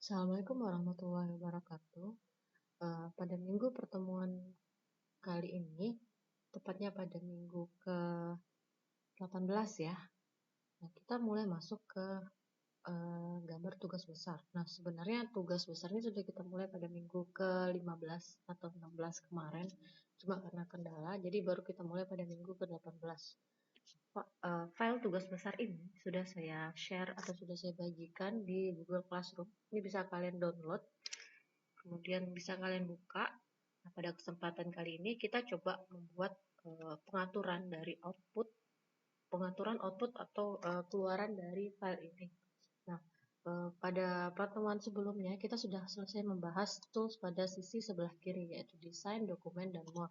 Assalamualaikum warahmatullahi wabarakatuh. Pada minggu pertemuan kali ini, tepatnya pada minggu ke-18 ya, nah kita mulai masuk ke gambar tugas besar. Nah, sebenarnya tugas besar ini sudah kita mulai pada minggu ke-15 atau 16 kemarin, cuma karena kendala, jadi baru kita mulai pada minggu ke-18. File tugas besar ini sudah saya share atau sudah saya bagikan di Google Classroom. Ini bisa kalian download, kemudian bisa kalian buka. Nah, pada kesempatan kali ini kita coba membuat pengaturan output atau keluaran dari file ini. Nah, pada pertemuan sebelumnya kita sudah selesai membahas tools pada sisi sebelah kiri, yaitu desain, dokumen, dan more.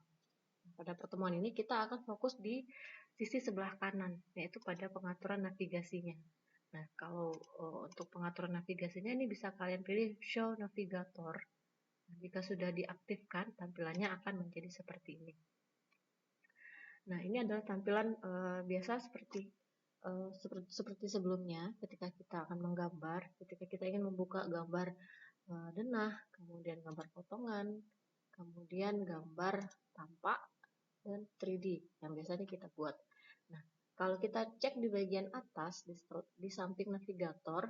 Pada pertemuan ini kita akan fokus di sisi sebelah kanan, yaitu pada pengaturan navigasinya. Nah, kalau untuk pengaturan navigasinya ini bisa kalian pilih Show Navigator. Nah, jika sudah diaktifkan, tampilannya akan menjadi seperti ini. Nah, ini adalah tampilan biasa seperti sebelumnya ketika kita akan menggambar, ketika kita ingin membuka gambar denah, kemudian gambar potongan, kemudian gambar tampak, dan 3D yang biasanya kita buat. Nah, kalau kita cek di bagian atas di samping navigator,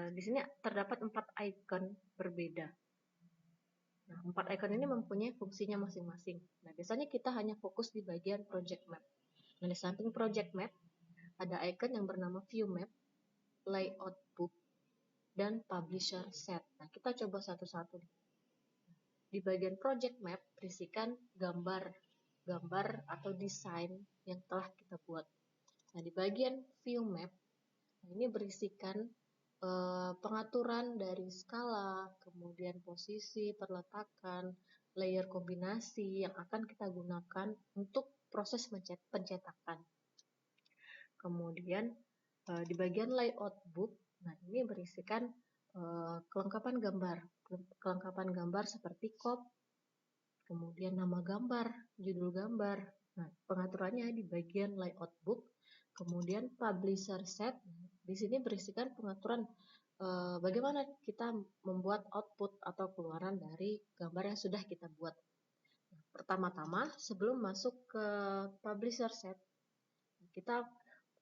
di sini terdapat 4 icon berbeda. Nah, 4 icon ini mempunyai fungsinya masing-masing. Nah, biasanya kita hanya fokus di bagian project map. Nah, di samping project map, ada icon yang bernama view map, layout book, dan publisher set. Nah, kita coba satu-satu. Di bagian project map berisikan gambar atau desain yang telah kita buat. Nah, di bagian view map, ini berisikan pengaturan dari skala, kemudian posisi, perletakan, layer kombinasi yang akan kita gunakan untuk proses pencetakan. Kemudian di bagian layout book, nah ini berisikan kelengkapan gambar seperti crop, kemudian nama gambar, judul gambar. Nah, pengaturannya di bagian layout book, kemudian publisher set. Di sini berisikan pengaturan bagaimana kita membuat output atau keluaran dari gambar yang sudah kita buat. Nah, pertama-tama, sebelum masuk ke publisher set, kita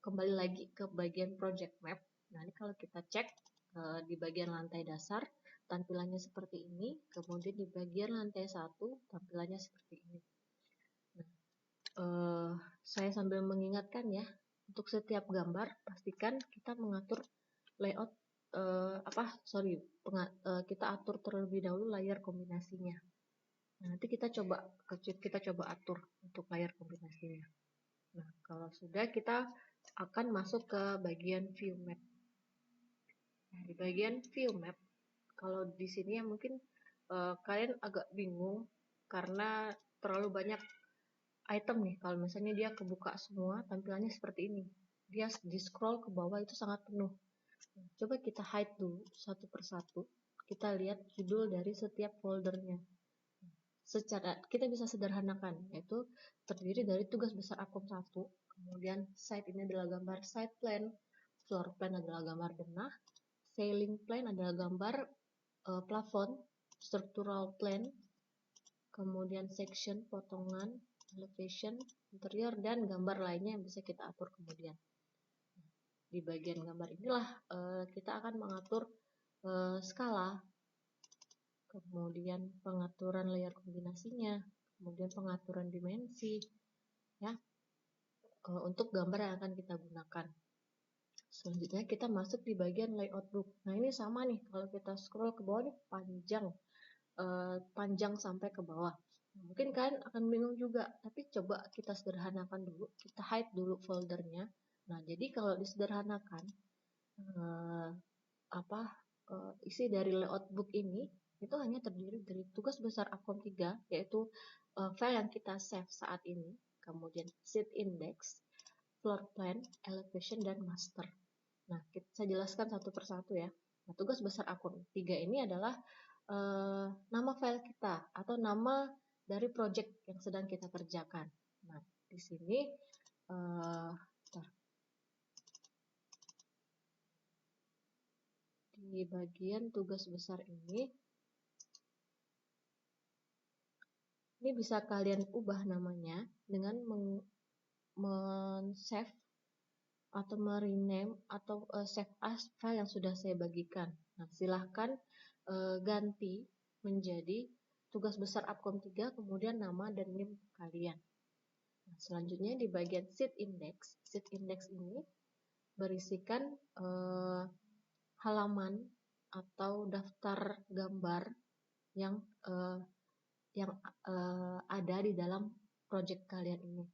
kembali lagi ke bagian project map. Nah, ini kalau kita cek di bagian lantai dasar, tampilannya seperti ini. Kemudian di bagian lantai 1, tampilannya seperti ini. Nah, saya sambil mengingatkan ya, untuk setiap gambar, pastikan kita mengatur layout, kita atur terlebih dahulu layar kombinasinya. Nah, nanti kita coba atur untuk layar kombinasinya. Nah, kalau sudah, kita akan masuk ke bagian view map. Nah, di bagian view map, kalau di sini ya mungkin kalian agak bingung karena terlalu banyak item nih. Kalau misalnya dia kebuka semua, tampilannya seperti ini. Dia di scroll ke bawah itu sangat penuh. Nah, coba kita hide dulu satu persatu. Kita lihat judul dari setiap foldernya. Secara kita bisa sederhanakan, yaitu terdiri dari tugas besar akom 1, kemudian site ini adalah gambar site plan, floor plan adalah gambar denah, ceiling plan adalah gambar plafon, structural plan, kemudian section, potongan, elevation, interior, dan gambar lainnya yang bisa kita atur kemudian. Di bagian gambar inilah kita akan mengatur skala, kemudian pengaturan layar kombinasinya, kemudian pengaturan dimensi, ya, untuk gambar yang akan kita gunakan. Selanjutnya kita masuk di bagian layout book. Nah, ini sama nih, kalau kita scroll ke bawah ini panjang sampai ke bawah. Nah, mungkin kalian akan bingung juga, tapi coba kita sederhanakan dulu, kita hide dulu foldernya. Nah, jadi kalau disederhanakan, isi dari layout book ini itu hanya terdiri dari tugas besar akom 3, yaitu file yang kita save saat ini, kemudian sheet index, floor plan, elevation, dan master. Nah, saya jelaskan satu persatu ya. Nah, tugas besar akom 3 ini adalah nama file kita atau nama dari project yang sedang kita kerjakan. Nah, di sini di bagian tugas besar ini bisa kalian ubah namanya dengan men-save atau merename atau save as file yang sudah saya bagikan. Nah, silahkan ganti menjadi tugas besar Upcom 3, kemudian nama dan NIM kalian. Nah, selanjutnya di bagian sheet index ini berisikan halaman atau daftar gambar yang ada di dalam project kalian ini.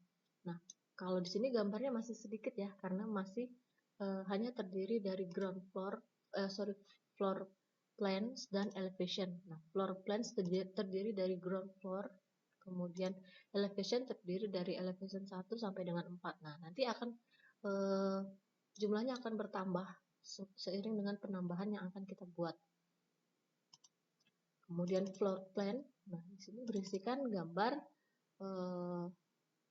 Nah, kalau di sini gambarnya masih sedikit ya, karena masih hanya terdiri dari floor plans dan elevation. Nah, floor plans terdiri dari ground floor, kemudian elevation terdiri dari elevation 1 sampai dengan 4. Nah, nanti akan jumlahnya akan bertambah seiring dengan penambahan yang akan kita buat. Kemudian floor plan, nah di sini berisikan gambar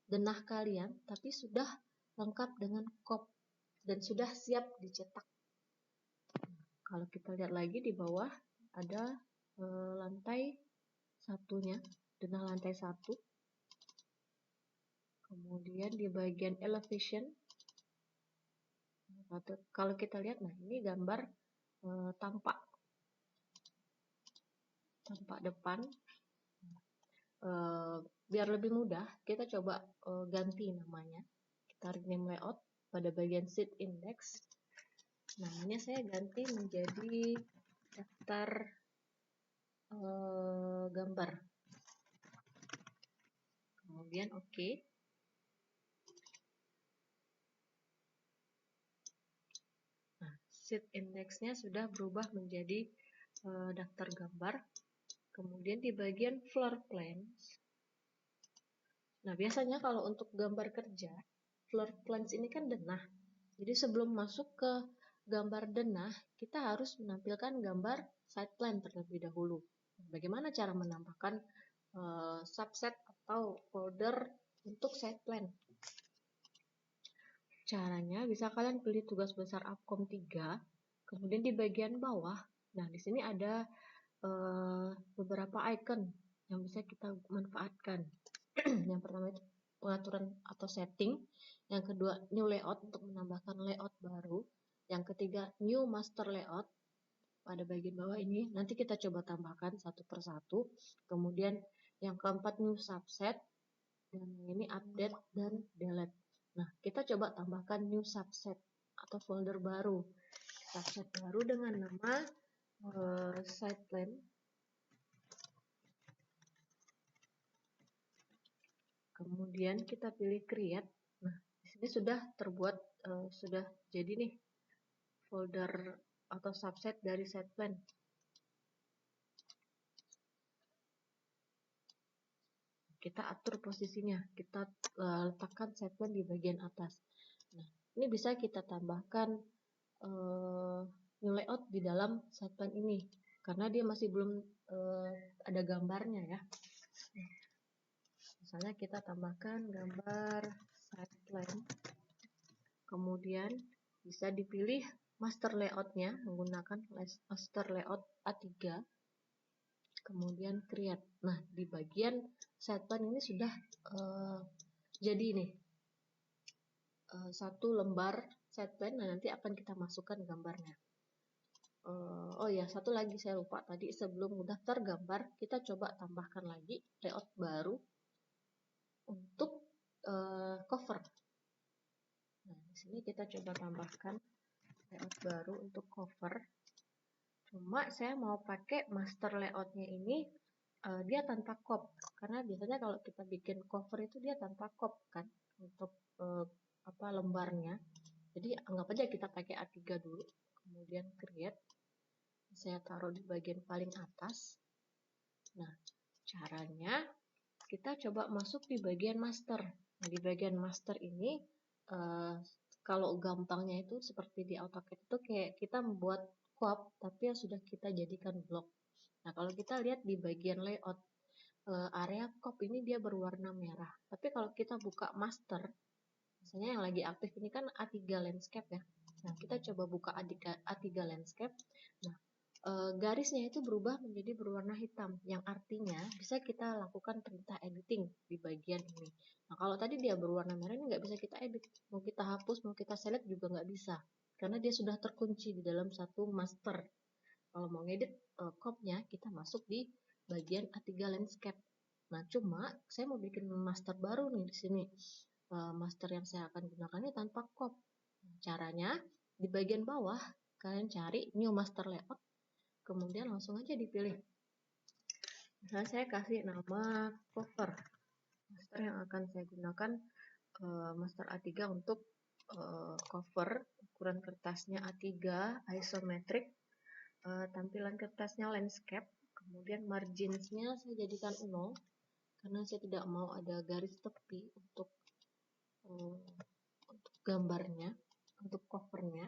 denah kalian, tapi sudah lengkap dengan kop dan sudah siap dicetak. Kalau kita lihat lagi di bawah ada lantai satunya, denah lantai 1. Kemudian di bagian elevation, kalau kita lihat, nah ini gambar tampak depan. Biar lebih mudah, kita coba ganti namanya. Kita rename layout pada bagian sheet index. Namanya saya ganti menjadi daftar gambar. Kemudian OK. Nah, sheet indexnya sudah berubah menjadi daftar gambar. Kemudian di bagian floor plans. Nah, biasanya kalau untuk gambar kerja, floor plans ini kan denah. Jadi sebelum masuk ke gambar denah, kita harus menampilkan gambar side plan terlebih dahulu. Bagaimana cara menambahkan subset atau folder untuk side plan? Caranya bisa kalian pilih tugas besar Upcom 3, kemudian di bagian bawah, nah di sini ada beberapa icon yang bisa kita manfaatkan. Yang pertama itu pengaturan atau setting, yang kedua new layout untuk menambahkan layout baru, yang ketiga new master layout pada bagian bawah ini, nanti kita coba tambahkan satu persatu. Kemudian yang keempat new subset, dan ini update dan delete. Nah, kita coba tambahkan new subset atau folder baru, subset baru dengan nama side plan. Kemudian kita pilih create. Nah, di sini sudah terbuat, sudah jadi nih folder atau subset dari side plan. Kita atur posisinya, kita letakkan side plan di bagian atas. Nah, ini bisa kita tambahkan new layout di dalam side plan ini, karena dia masih belum ada gambarnya ya. Misalnya kita tambahkan gambar side plan, kemudian bisa dipilih master layoutnya menggunakan master layout A3, kemudian create. Nah, di bagian side plan ini sudah jadi nih satu lembar side plan. Nah, nanti akan kita masukkan gambarnya. Oh ya, satu lagi saya lupa tadi, sebelum daftar gambar kita coba tambahkan lagi layout baru untuk cover. Nah, di sini kita coba tambahkan layout baru untuk cover. Cuma saya mau pakai master layoutnya ini dia tanpa cop, karena biasanya kalau kita bikin cover itu dia tanpa cop kan untuk lembarnya. Jadi anggap aja kita pakai A3 dulu, kemudian create. Saya taruh di bagian paling atas. Nah, caranya kita coba masuk di bagian master. Nah, di bagian master ini kalau gampangnya itu seperti di AutoCAD itu kayak kita membuat cop tapi yang sudah kita jadikan blok. Nah, kalau kita lihat di bagian layout area cop ini dia berwarna merah. Tapi kalau kita buka master, misalnya yang lagi aktif ini kan A3 landscape ya. Nah, kita coba buka A3 landscape. Nah, garisnya itu berubah menjadi berwarna hitam, yang artinya bisa kita lakukan perintah editing di bagian ini. Nah, kalau tadi dia berwarna merah, ini nggak bisa kita edit. Mau kita hapus, mau kita select juga nggak bisa, karena dia sudah terkunci di dalam satu master. Kalau mau ngedit copy-nya, kita masuk di bagian A3 landscape. Nah, cuma saya mau bikin master baru nih di sini. Master yang saya akan gunakan ini tanpa copy. Caranya, di bagian bawah, kalian cari new master layout, kemudian langsung aja dipilih. Misalnya saya kasih nama cover. Master yang akan saya gunakan, master A3 untuk cover, ukuran kertasnya A3, isometric, tampilan kertasnya landscape, kemudian marginsnya saya jadikan 0, karena saya tidak mau ada garis tepi untuk gambarnya, untuk covernya.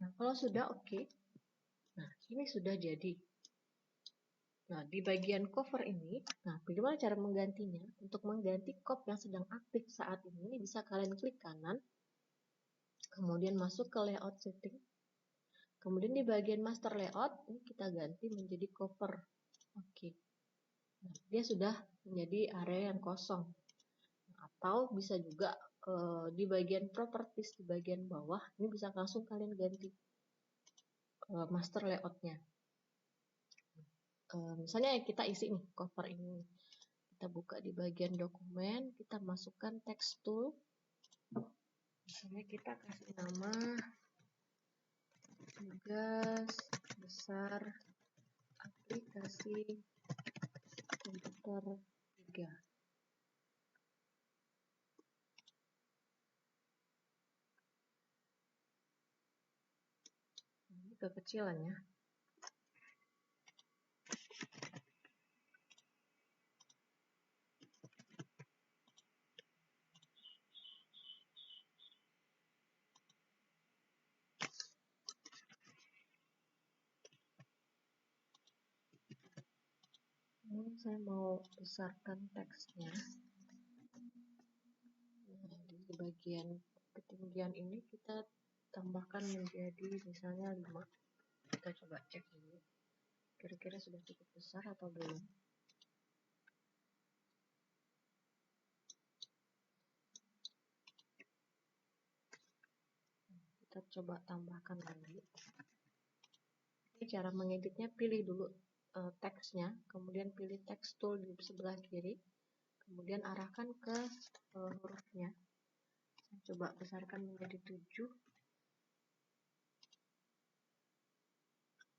Nah, kalau sudah oke, nah ini sudah jadi. Nah, di bagian cover ini, nah bagaimana cara menggantinya? Untuk mengganti cop yang sedang aktif saat ini bisa kalian klik kanan, kemudian masuk ke layout setting. Kemudian di bagian master layout, ini kita ganti menjadi cover. Oke. Nah, dia sudah menjadi area yang kosong. Atau bisa juga di bagian properties di bagian bawah, ini bisa langsung kalian ganti master layoutnya. Misalnya kita isi nih cover ini, kita buka di bagian dokumen, kita masukkan text tool, misalnya kita kasih nama tugas besar aplikasi komputer 3. Ini kekecilan ya. Ini saya mau besarkan teksnya. Nah, di bagian ketinggian ini kita tambahkan menjadi misalnya 5. Kita coba cek dulu. Kira-kira sudah cukup besar atau belum? Kita coba tambahkan lagi. Ini cara mengeditnya, pilih dulu teksnya, kemudian pilih text tool di sebelah kiri, kemudian arahkan ke hurufnya. Saya coba besarkan menjadi 7.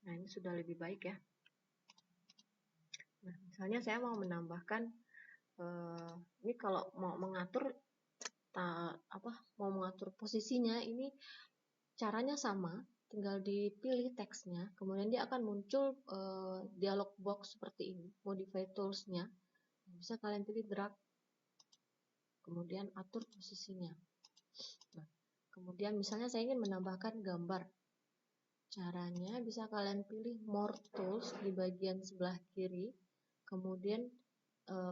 Nah, ini sudah lebih baik ya. Nah, misalnya saya mau menambahkan, ini kalau mau mengatur mau mengatur posisinya, ini caranya sama, tinggal dipilih teksnya, kemudian dia akan muncul dialog box seperti ini, modify tools-nya. Bisa kalian pilih drag, kemudian atur posisinya. Nah, kemudian misalnya saya ingin menambahkan gambar. Caranya bisa kalian pilih more tools di bagian sebelah kiri, kemudian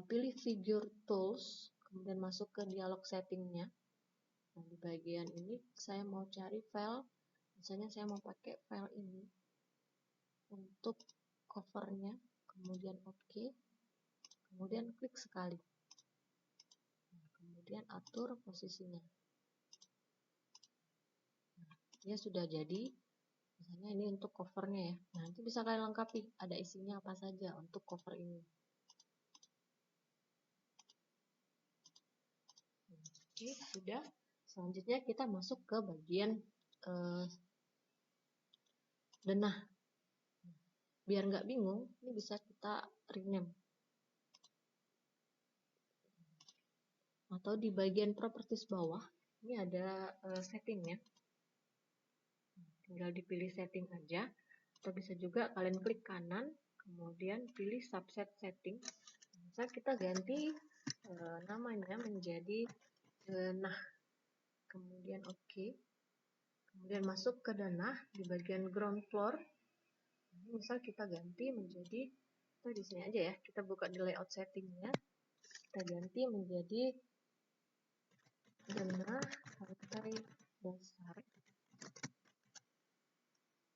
pilih figure tools, kemudian masuk ke dialog settingnya. Nah, di bagian ini saya mau cari file, misalnya saya mau pakai file ini untuk covernya, kemudian oke, kemudian klik sekali. Nah, kemudian atur posisinya. Nah, dia sudah jadi. Misalnya ini untuk covernya ya. Nah, nanti bisa kalian lengkapi, ada isinya apa saja untuk cover ini. Oke, sudah. Selanjutnya kita masuk ke bagian denah. Biar nggak bingung, ini bisa kita rename. Atau di bagian properties bawah, ini ada settingnya. Tinggal dipilih setting aja. Atau bisa juga kalian klik kanan, kemudian pilih subset setting. Misal kita ganti namanya menjadi denah. Kemudian oke. Kemudian masuk ke denah di bagian ground floor. Misal kita ganti menjadi, kita di sini aja ya, kita buka di layout settingnya, kita ganti menjadi denah lantai dasar.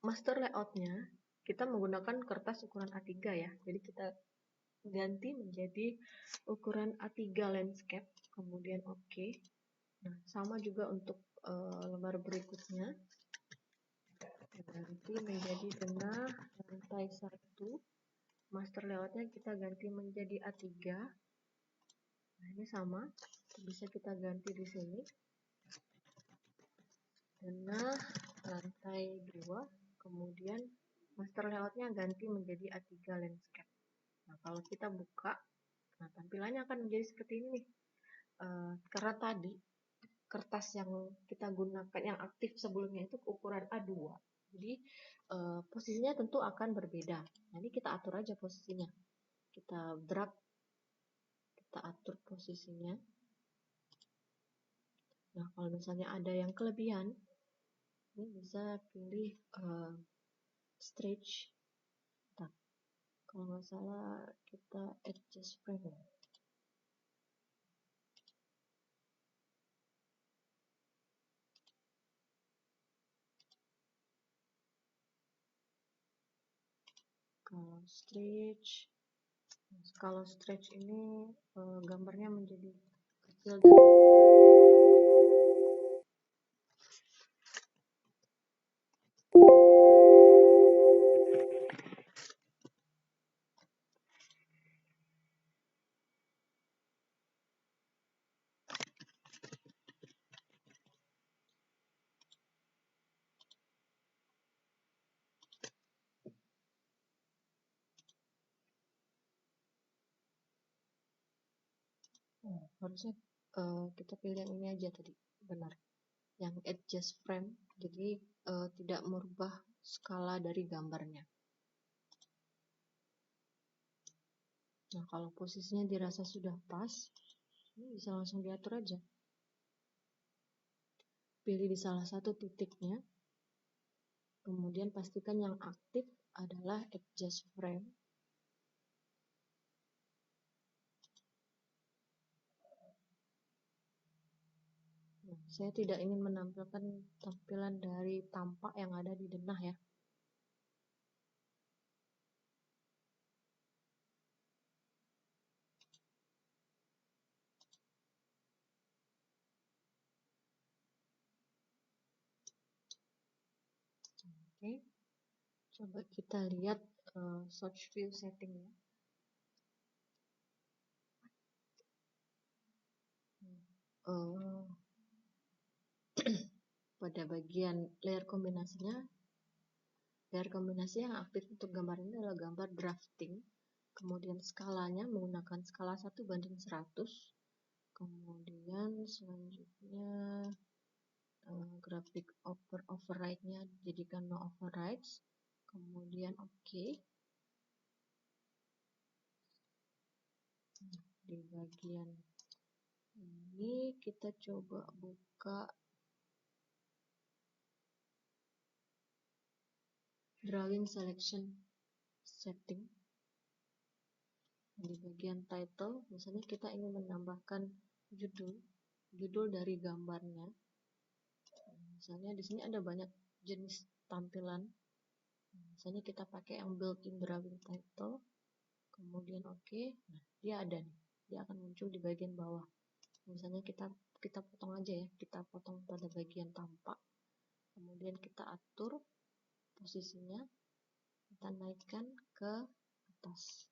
master layoutnya kita menggunakan kertas ukuran A3 ya. Jadi kita ganti menjadi ukuran A3 landscape, kemudian oke. Nah, sama juga untuk lembar berikutnya. Ganti menjadi denah lantai 1. Master layoutnya kita ganti menjadi A3. Nah, ini sama, bisa kita ganti di sini. Denah lantai 2, kemudian master layoutnya ganti menjadi A3 landscape. Nah, kalau kita buka, nah tampilannya akan menjadi seperti ini nih. Karena tadi kertas yang kita gunakan yang aktif sebelumnya itu ukuran A2, jadi posisinya tentu akan berbeda. Nanti kita atur aja posisinya, kita drag, kita atur posisinya. Nah, kalau misalnya ada yang kelebihan, ini bisa pilih stretch. Nah, kalau nggak salah kita adjust frame. Kalau stretch ini gambarnya menjadi kecil dan harusnya kita pilih yang ini aja tadi, benar, yang adjust frame, jadi tidak merubah skala dari gambarnya. Nah, kalau posisinya dirasa sudah pas, ini bisa langsung diatur aja. Pilih di salah satu titiknya, kemudian pastikan yang aktif adalah adjust frame. Nah, saya tidak ingin menampilkan tampilan dari tampak yang ada di denah ya. Oke, coba kita lihat search view settingnya. Pada bagian layer kombinasinya, layer kombinasi yang aktif untuk gambar ini adalah gambar drafting. Kemudian skalanya menggunakan skala 1:100. Kemudian selanjutnya grafik override-nya jadikan no overrides. Kemudian oke. Di bagian ini kita coba buka drawing selection setting. Di bagian title, misalnya kita ingin menambahkan judul dari gambarnya. Misalnya di sini ada banyak jenis tampilan. Misalnya kita pakai yang built-in drawing title, kemudian oke. Nah, dia ada nih. Dia akan muncul di bagian bawah. Misalnya kita potong aja ya, kita potong pada bagian tampak. Kemudian kita atur posisinya, kita naikkan ke atas.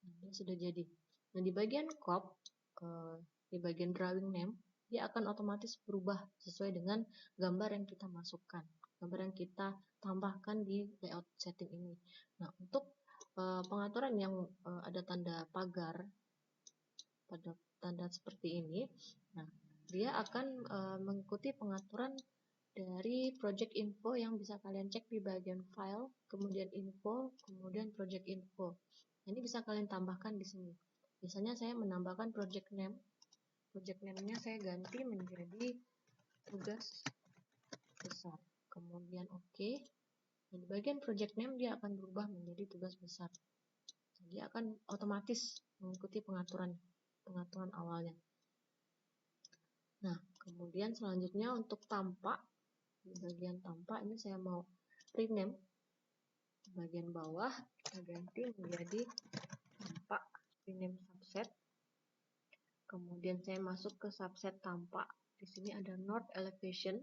Nah, ini sudah jadi. Nah, di bagian cop, di bagian drawing name, dia akan otomatis berubah sesuai dengan gambar yang kita masukkan, gambar yang kita tambahkan di layout setting ini. Nah, untuk pengaturan yang ada tanda pagar, pada tanda seperti ini, nah, dia akan mengikuti pengaturan dari project info yang bisa kalian cek di bagian file, kemudian info, kemudian project info. Ini bisa kalian tambahkan di sini. Misalnya saya menambahkan project name. Project name-nya saya ganti menjadi tugas besar. Kemudian oke. Dan di bagian project name dia akan berubah menjadi tugas besar. Jadi akan otomatis mengikuti pengaturan awalnya. Kemudian selanjutnya untuk tampak, di bagian tampak ini saya mau rename. Di bagian bawah kita ganti menjadi tampak, rename subset. Kemudian saya masuk ke subset tampak. Di sini ada north elevation.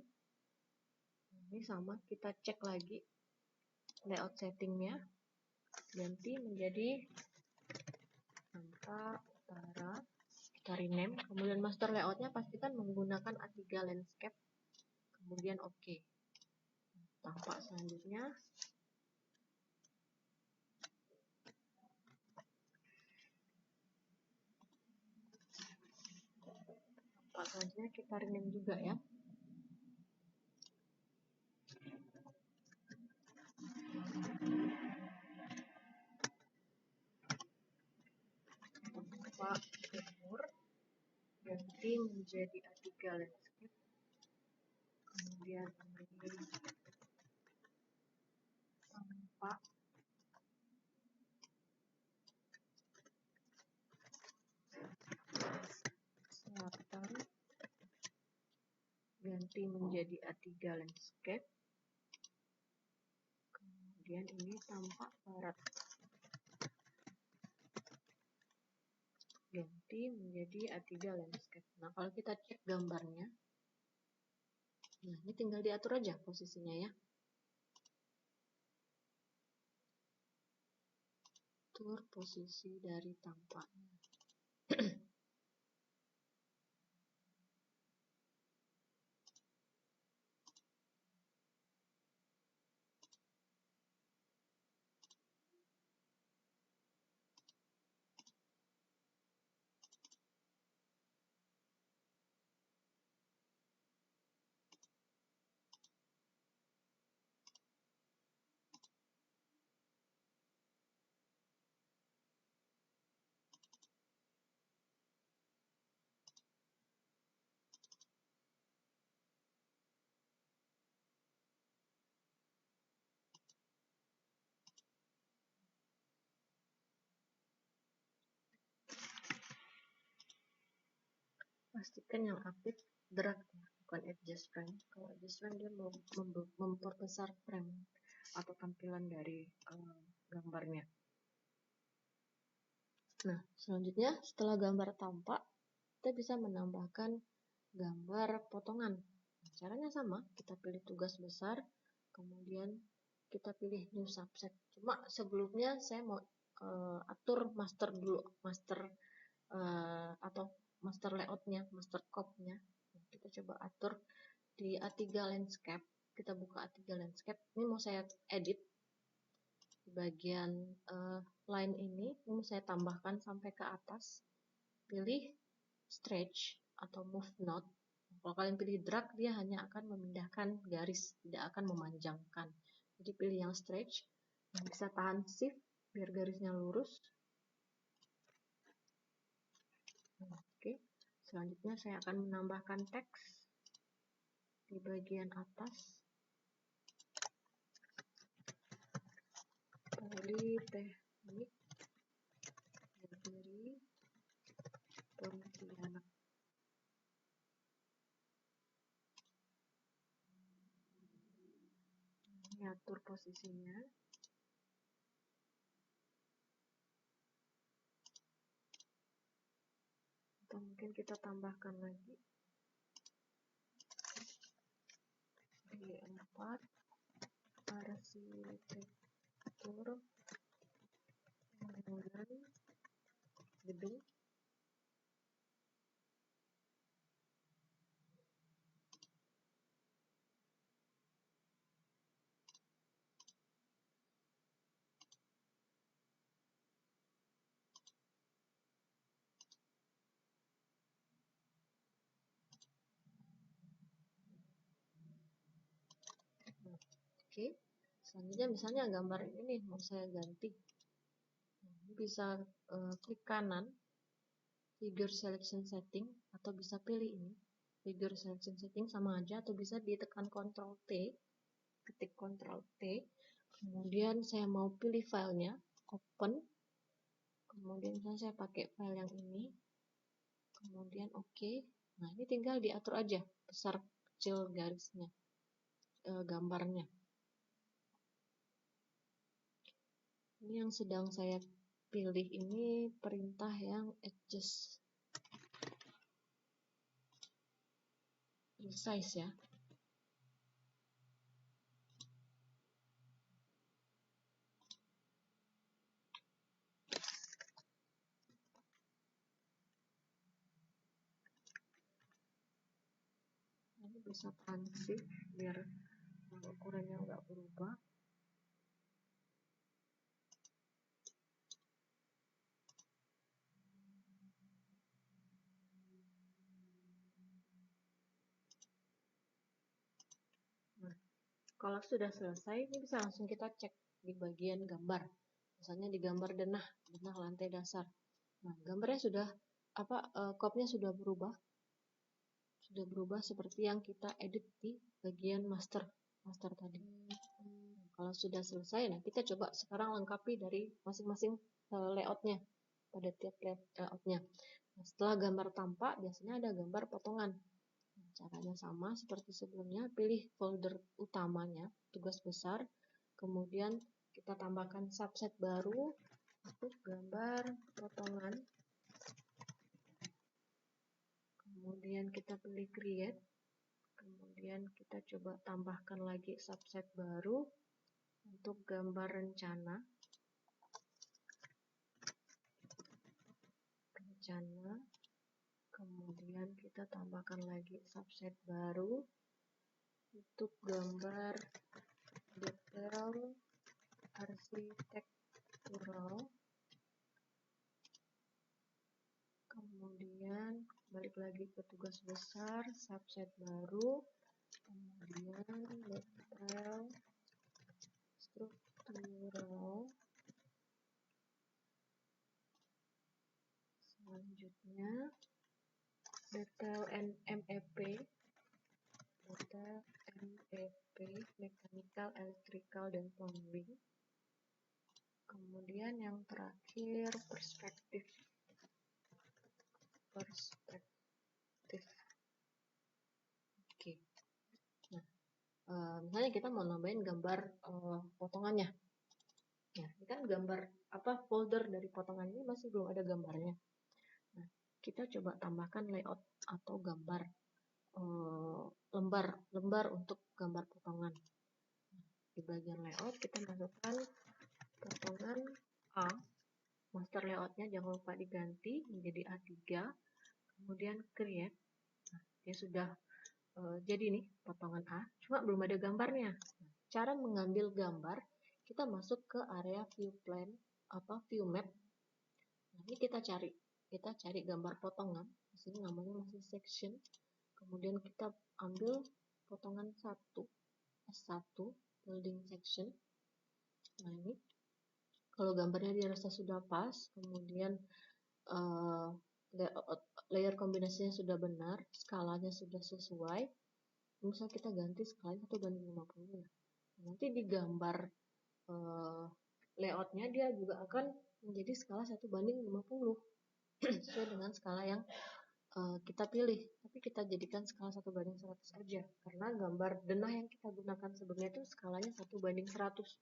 Ini sama, kita cek lagi layout settingnya, ganti menjadi tampak utara, kita rename. Kemudian master layoutnya pastikan menggunakan A3 landscape, kemudian oke. Tampak selanjutnya kita rename juga ya. Tampak timur, ganti menjadi A3 landscape, kemudian ini tampak selatan, ganti menjadi A3 landscape, kemudian ini tampak barat, ganti menjadi A3 landscape. Nah, kalau kita cek gambarnya, nah ini tinggal diatur aja posisinya ya. Atur posisi dari tampaknya. Pastikan yang aktif drag, bukan adjust frame. Kalau adjust frame dia memperbesar frame atau tampilan dari gambarnya. Nah, selanjutnya setelah gambar tampak, kita bisa menambahkan gambar potongan. Caranya sama, kita pilih tugas besar, kemudian kita pilih new subset. Cuma sebelumnya saya mau atur master dulu, master atau master layoutnya, master copy-nya. Kita coba atur di A3 landscape. Kita buka A3 landscape. Ini mau saya edit di bagian line ini mau saya tambahkan sampai ke atas. Pilih stretch atau move node. Kalau kalian pilih drag, dia hanya akan memindahkan garis, tidak akan memanjangkan. Jadi pilih yang stretch, yang bisa tahan shift biar garisnya lurus. Oke, selanjutnya saya akan menambahkan teks di bagian atas. Politeknik Negeri Pontianak. Ini atur posisinya. Atau mungkin kita tambahkan lagi D4 arsitektur bangunan gedung. Oke, selanjutnya misalnya gambar ini mau saya ganti. Bisa klik kanan figure selection setting atau bisa pilih ini figure selection setting sama aja, atau bisa ditekan Ctrl T, ketik Ctrl T, kemudian saya mau pilih filenya, open, kemudian saya pakai file yang ini, kemudian oke. Nah, ini tinggal diatur aja besar kecil garisnya, gambarnya. Ini yang sedang saya pilih ini perintah yang adjust resize ya. Ini bisa transif biar ukurannya nggak berubah. Nah, kalau sudah selesai, ini bisa langsung kita cek di bagian gambar. Misalnya di gambar denah lantai dasar. Nah, gambarnya sudah kopnya sudah berubah seperti yang kita edit di bagian master tadi. Kalau sudah selesai, nah kita coba sekarang lengkapi dari masing-masing layoutnya pada tiap layoutnya. Nah, setelah gambar tampak, biasanya ada gambar potongan. Nah, caranya sama seperti sebelumnya, pilih folder utamanya, tugas besar, kemudian kita tambahkan subset baru untuk gambar potongan. Kemudian kita pilih create, kemudian kita coba tambahkan lagi subset baru untuk gambar rencana. Kemudian kita tambahkan lagi subset baru untuk gambar detail arsitektural. Kemudian balik lagi ke tugas besar, subset baru, kemudian detail struktural. Selanjutnya detail MEP, mechanical, electrical, dan plumbing. Kemudian yang terakhir perspektif. Oke. Nah, misalnya kita mau nambahin gambar potongannya. Nah, ini kan gambar folder dari potongan ini masih belum ada gambarnya. Nah, kita coba tambahkan layout atau gambar lembar untuk gambar potongan. Di bagian layout kita masukkan potongan A. Master layoutnya jangan lupa diganti menjadi A3. Kemudian create. Nah, dia sudah jadi nih potongan A, cuma belum ada gambarnya. Nah, cara mengambil gambar, kita masuk ke area view plan, view map. Nah, ini kita cari gambar potongan. Di sini namanya masih section. Kemudian kita ambil potongan 1, S1, building section. Nah, ini kalau gambarnya dirasa sudah pas, kemudian layer kombinasinya sudah benar, skalanya sudah sesuai, misal kita ganti skalanya 1:50 ya. Nanti di gambar layoutnya dia juga akan menjadi skala 1:50 sesuai dengan skala yang kita pilih. Tapi kita jadikan skala 1:100 aja, karena gambar denah yang kita gunakan sebelumnya itu skalanya 1:100.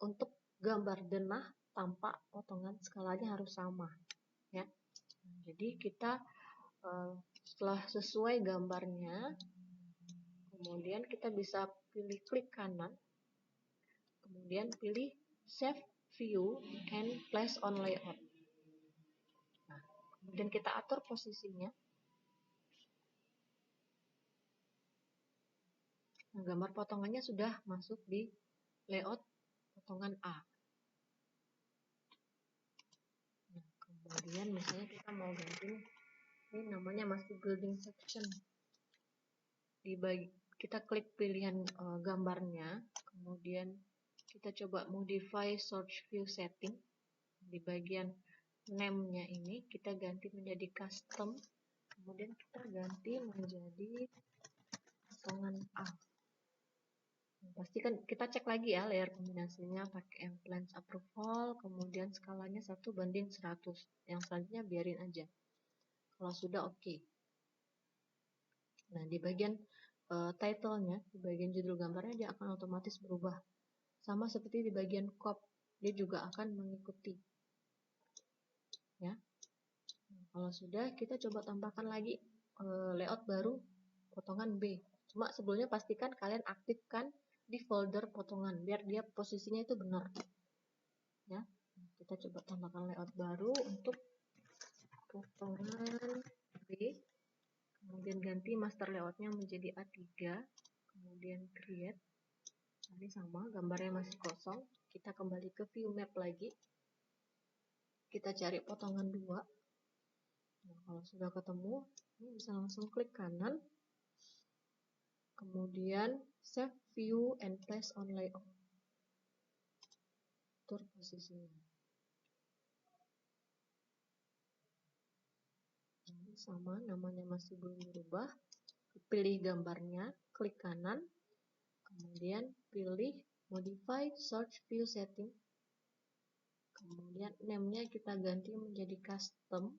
Untuk gambar denah tampak potongan skalanya harus sama ya. Jadi kita setelah sesuai gambarnya, kemudian kita bisa pilih klik kanan, kemudian pilih save view and place on layout. Nah, kemudian kita atur posisinya. Nah, gambar potongannya sudah masuk di layout potongan A. Nah, kemudian misalnya kita mau ganti, ini namanya masih building section. Kita klik pilihan gambarnya, kemudian kita coba modify search view setting. Di bagian name-nya ini kita ganti menjadi custom, kemudian kita ganti menjadi potongan A. Pastikan kita cek lagi ya layer kombinasinya pakai Plans Approval, kemudian skalanya 1:100. Yang selanjutnya biarin aja. Kalau sudah oke. Nah, di bagian title-nya, di bagian judul gambarnya dia akan otomatis berubah. Sama seperti di bagian crop, dia juga akan mengikuti. Ya. Nah, kalau sudah, kita coba tambahkan lagi layout baru potongan B. Cuma sebelumnya pastikan kalian aktifkan di folder potongan biar dia posisinya itu benar. Ya. Kita coba tambahkan layout baru untuk potongan B. Kemudian ganti master layoutnya menjadi A3, kemudian create. Ini sama, gambarnya masih kosong. Kita kembali ke view map lagi. Kita cari potongan 2. Nah, kalau sudah ketemu, ini bisa langsung klik kanan. Kemudian save view and place on layout. Atur posisinya. Ini sama, namanya masih belum berubah. Pilih gambarnya, klik kanan. Kemudian pilih modify search view setting. Kemudian name-nya kita ganti menjadi custom.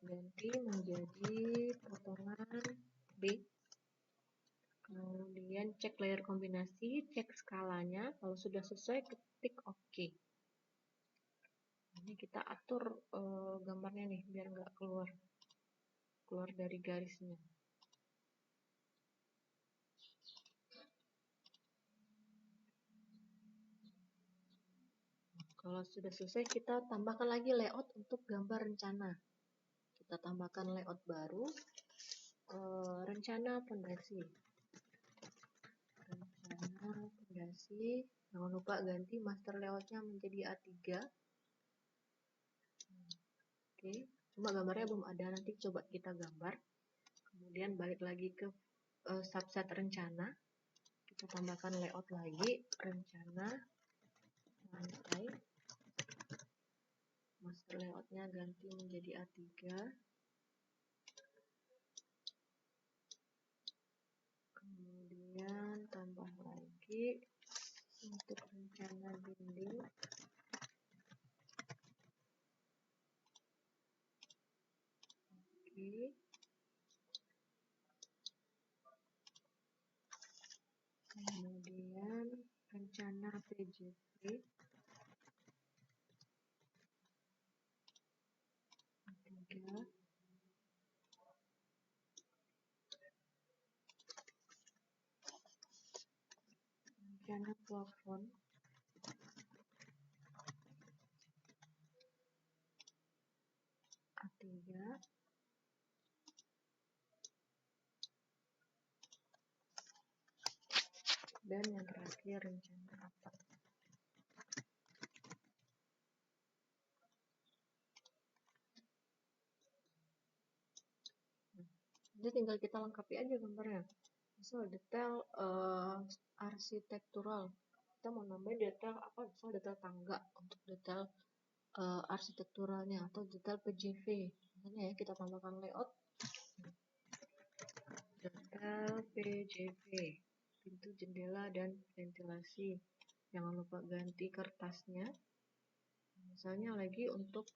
Ganti menjadi potongan B. Kemudian cek layer kombinasi, cek skalanya. Kalau sudah sesuai, ketik OK. Ini kita atur gambarnya nih, biar nggak keluar dari garisnya. Kalau sudah selesai, kita tambahkan lagi layout untuk gambar rencana. Kita tambahkan layout baru, rencana pondasi. Rencana pondasi. Jangan lupa ganti master layoutnya menjadi A3. Oke, cuma gambarnya belum ada, nanti coba kita gambar. Kemudian balik lagi ke subset rencana. Kita tambahkan layout lagi, rencana lantai. Master layoutnya ganti menjadi A3. Kemudian tambah lagi untuk rencana dinding. Oke. Kemudian rencana PJP. A3. Rencana plafon. A3. Dan yang terakhir rencana atap. Jadi tinggal kita lengkapi aja gambarnya. Misal detail arsitektural. Kita mau nambahin detail apa? Misal detail tangga untuk detail arsitekturalnya atau detail PJV. Misalnya ya, kita tambahkan layout detail PJV, pintu jendela dan ventilasi. Jangan lupa ganti kertasnya. Misalnya lagi untuk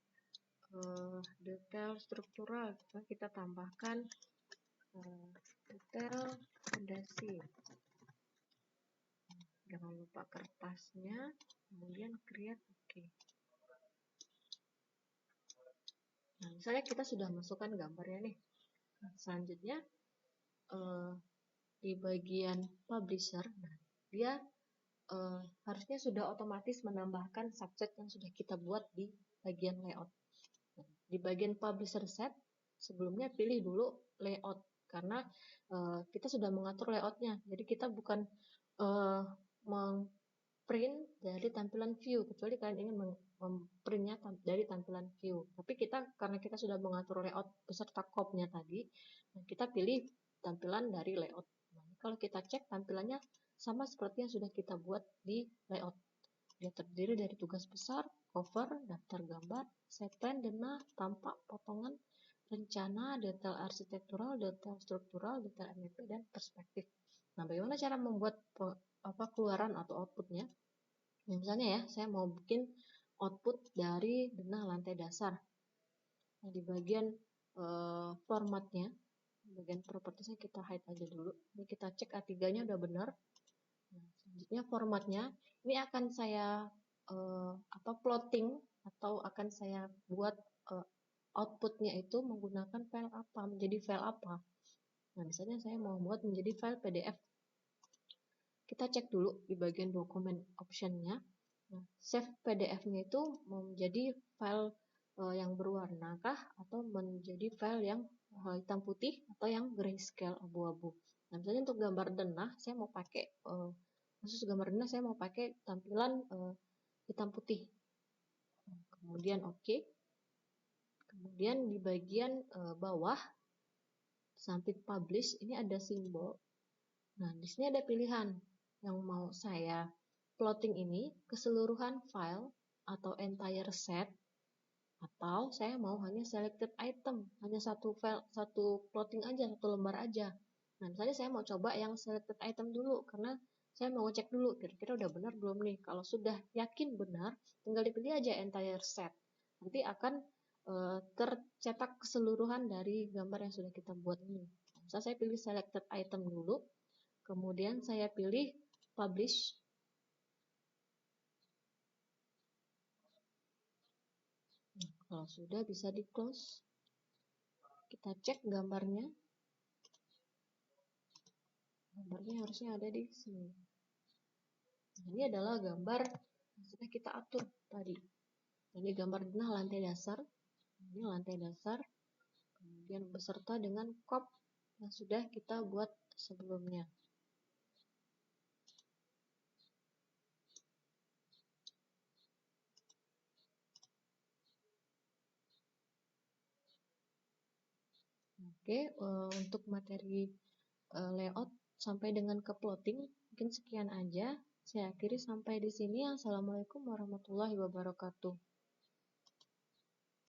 detail struktural, kita tambahkan detail fondasi. Jangan lupa kertasnya, kemudian create OK. Nah, misalnya kita sudah masukkan gambarnya nih. Nah, selanjutnya di bagian publisher, nah, dia harusnya sudah otomatis menambahkan subset yang sudah kita buat di bagian layout. Nah, di bagian publisher set, sebelumnya pilih dulu layout karena kita sudah mengatur layoutnya. Jadi kita bukan print dari tampilan view, kecuali kalian ingin memprintnya dari tampilan view. Tapi karena kita sudah mengatur layout beserta copy-nya tadi, kita pilih tampilan dari layout. Nah, kalau kita cek tampilannya sama seperti yang sudah kita buat di layout. Dia terdiri dari tugas besar, cover, daftar gambar, setline, denah, tampak, potongan, rencana, detail arsitektural, detail struktural, detail MEP, dan perspektif. Nah, bagaimana cara membuat keluaran atau outputnya? Misalnya ya, saya mau bikin output dari denah lantai dasar. Nah, di bagian formatnya, bagian propertiesnya kita hide aja dulu. Ini kita cek A3-nya udah benar. Nah, selanjutnya formatnya, ini akan saya plotting atau akan saya buat outputnya itu menggunakan file apa, menjadi file apa. Nah, misalnya saya mau buat menjadi file PDF. Kita cek dulu di bagian dokumen optionnya. Nah, save PDF-nya itu mau menjadi file yang berwarna kah atau menjadi file yang hitam putih atau yang grayscale abu-abu. Nah, misalnya untuk gambar denah saya mau pakai khusus gambar denah saya mau pakai tampilan hitam putih. Nah, kemudian oke. Kemudian di bagian bawah sampai publish ini ada simbol. Nah, di sini ada pilihan yang mau saya plotting ini keseluruhan file atau entire set, atau saya mau hanya selected item, hanya satu file, satu plotting aja, satu lembar aja. Nah, misalnya saya mau coba yang selected item dulu, karena saya mau cek dulu, kira-kira udah benar belum nih. Kalau sudah yakin benar, tinggal dipilih aja entire set. Nanti akan tercetak keseluruhan dari gambar yang sudah kita buat ini. Misalnya saya pilih selected item dulu, kemudian saya pilih publish. Nah, kalau sudah bisa di close. Kita cek gambarnya. Gambarnya harusnya ada di sini. Nah, ini adalah gambar yang sudah kita atur tadi. Ini gambar denah lantai dasar. Ini lantai dasar. Kemudian beserta dengan kop yang sudah kita buat sebelumnya. Oke, untuk materi layout sampai dengan ke plotting, mungkin sekian aja. Saya akhiri sampai di sini. Assalamualaikum warahmatullahi wabarakatuh.